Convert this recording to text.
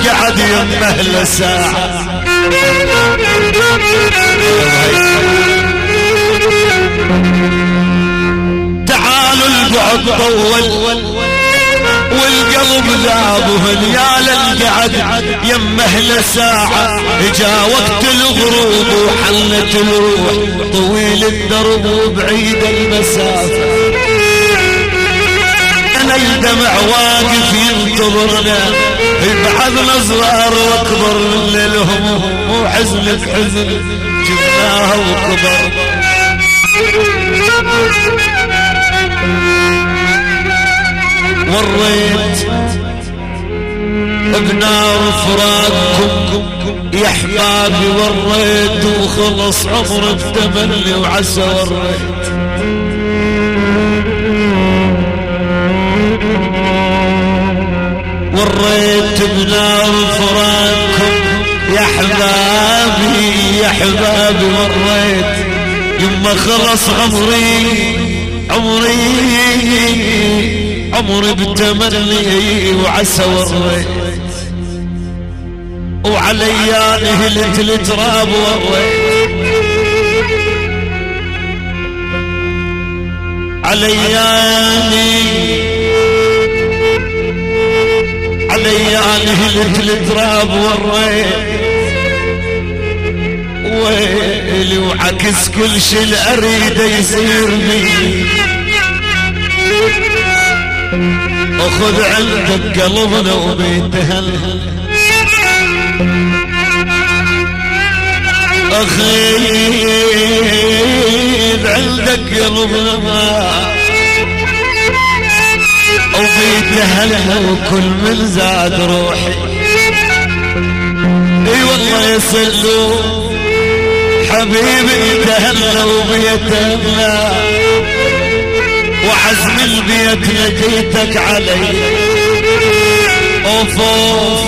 القعد يمه لساعة. تعالوا القعد طول والقلب ذابهن يا للقعد يمه لساعة. اجا وقت الغروب وحلت الروح طويل الدرب وبعيد المسافة. انا الدمع واقف ينتظرنا بعدنا صغار واكبر من الهموم وحزنك حزن جبناها وكبر. وريت بنار فراقكم يا احبابي وريت وخلص عمر بتملي وعسى وريت. وريت بنار فراقكم يا احبابي يا احبابي وريت يما خلص عمري بتمني وعسى وريت. وعلياني هلت التراب وريت علياني هلت التراب وريت. ويلي وعكس كل شي الاريد يصير بي. اخذ عندك قلبنا وبيتهل اخذ عندك قلبنا وبيتهل وكل من زاد روحي. اي والله يصلوا حبيبي تهلا وبيتهلا وعزم البيت لقيتك علي. اوف اوف